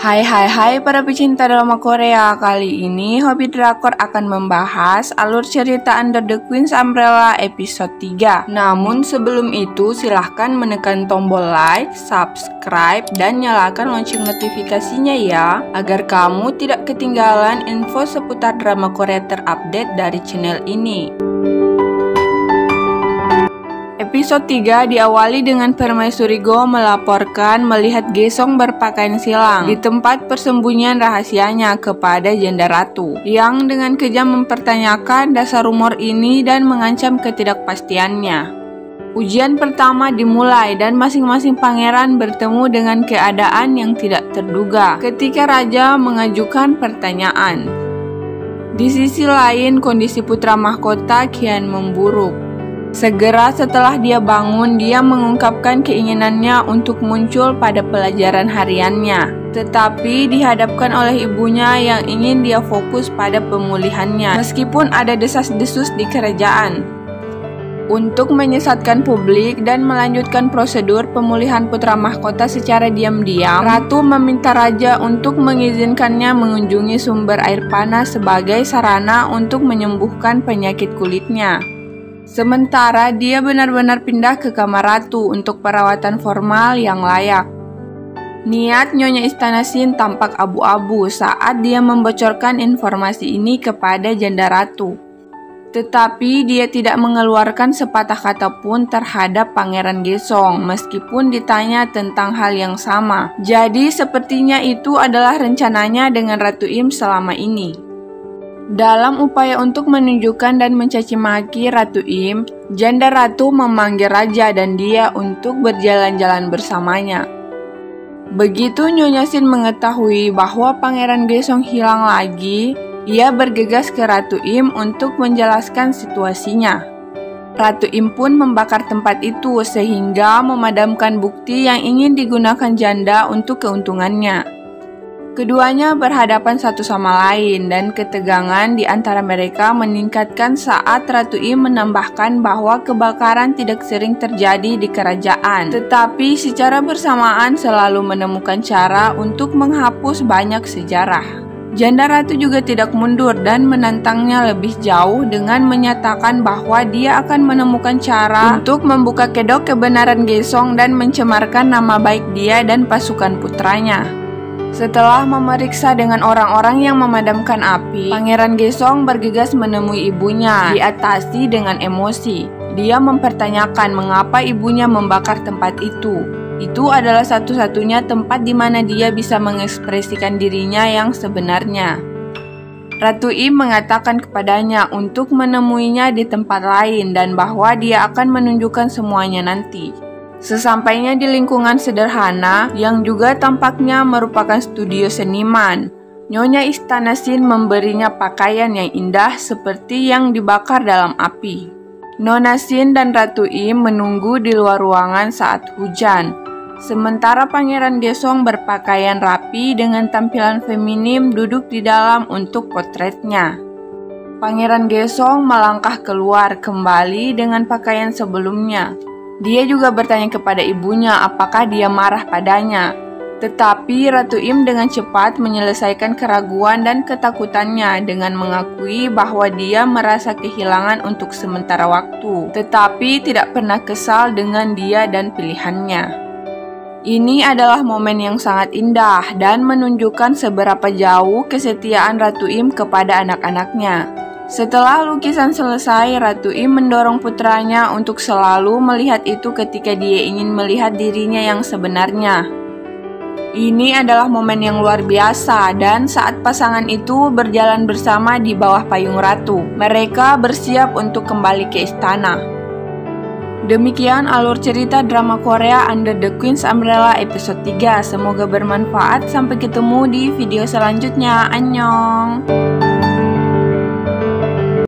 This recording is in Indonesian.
Hai para pecinta drama Korea. Kali ini Hobi Drakor akan membahas alur cerita Under the Queen's Umbrella episode 3. Namun sebelum itu silahkan menekan tombol like, subscribe, dan nyalakan lonceng notifikasinya ya, agar kamu tidak ketinggalan info seputar drama Korea terupdate dari channel ini. Episode 3 diawali dengan Permaisuri Go melaporkan melihat Gesong berpakaian silang di tempat persembunyian rahasianya kepada Janda Ratu, yang dengan kejam mempertanyakan dasar rumor ini dan mengancam ketidakpastiannya. Ujian pertama dimulai dan masing-masing pangeran bertemu dengan keadaan yang tidak terduga ketika Raja mengajukan pertanyaan. Di sisi lain, kondisi putra mahkota kian memburuk. Segera setelah dia bangun, dia mengungkapkan keinginannya untuk muncul pada pelajaran hariannya. Tetapi dihadapkan oleh ibunya yang ingin dia fokus pada pemulihannya, meskipun ada desas-desus di kerajaan. Untuk menyesatkan publik dan melanjutkan prosedur pemulihan putra mahkota secara diam-diam, Ratu meminta Raja untuk mengizinkannya mengunjungi sumber air panas sebagai sarana untuk menyembuhkan penyakit kulitnya. Sementara dia benar-benar pindah ke kamar Ratu untuk perawatan formal yang layak. Niat Nyonya Istana Shin tampak abu-abu saat dia membocorkan informasi ini kepada Janda Ratu. Tetapi dia tidak mengeluarkan sepatah kata pun terhadap Pangeran Gesong meskipun ditanya tentang hal yang sama. Jadi sepertinya itu adalah rencananya dengan Ratu Im selama ini. Dalam upaya untuk menunjukkan dan mencaci maki Ratu Im, Janda Ratu memanggil Raja dan dia untuk berjalan-jalan bersamanya. Begitu Nyonya Shin mengetahui bahwa Pangeran Gesong hilang lagi, ia bergegas ke Ratu Im untuk menjelaskan situasinya. Ratu Im pun membakar tempat itu sehingga memadamkan bukti yang ingin digunakan Janda untuk keuntungannya. Keduanya berhadapan satu sama lain dan ketegangan di antara mereka meningkatkan saat Ratu Im menambahkan bahwa kebakaran tidak sering terjadi di kerajaan, tetapi secara bersamaan selalu menemukan cara untuk menghapus banyak sejarah. Janda Ratu juga tidak mundur dan menantangnya lebih jauh dengan menyatakan bahwa dia akan menemukan cara untuk membuka kedok kebenaran Gesong dan mencemarkan nama baik dia dan pasukan putranya. Setelah memeriksa dengan orang-orang yang memadamkan api, Pangeran Gesong bergegas menemui ibunya, diatasi dengan emosi. Dia mempertanyakan mengapa ibunya membakar tempat itu. Itu adalah satu-satunya tempat di mana dia bisa mengekspresikan dirinya yang sebenarnya. Ratu Im mengatakan kepadanya untuk menemuinya di tempat lain dan bahwa dia akan menunjukkan semuanya nanti. Sesampainya di lingkungan sederhana yang juga tampaknya merupakan studio seniman, Nyonya Istana Shin memberinya pakaian yang indah seperti yang dibakar dalam api. Nona Shin dan Ratu Im menunggu di luar ruangan saat hujan, sementara Pangeran Gesong berpakaian rapi dengan tampilan feminim duduk di dalam untuk potretnya. Pangeran Gesong melangkah keluar kembali dengan pakaian sebelumnya. Dia juga bertanya kepada ibunya apakah dia marah padanya. Tetapi Ratu Im dengan cepat menyelesaikan keraguan dan ketakutannya dengan mengakui bahwa dia merasa kehilangan untuk sementara waktu, tetapi tidak pernah kesal dengan dia dan pilihannya. Ini adalah momen yang sangat indah dan menunjukkan seberapa jauh kesetiaan Ratu Im kepada anak-anaknya. Setelah lukisan selesai, Ratu Im mendorong putranya untuk selalu melihat itu ketika dia ingin melihat dirinya yang sebenarnya. Ini adalah momen yang luar biasa dan saat pasangan itu berjalan bersama di bawah payung ratu, mereka bersiap untuk kembali ke istana. Demikian alur cerita drama Korea Under the Queen's Umbrella episode 3. Semoga bermanfaat. Sampai ketemu di video selanjutnya. Annyeong!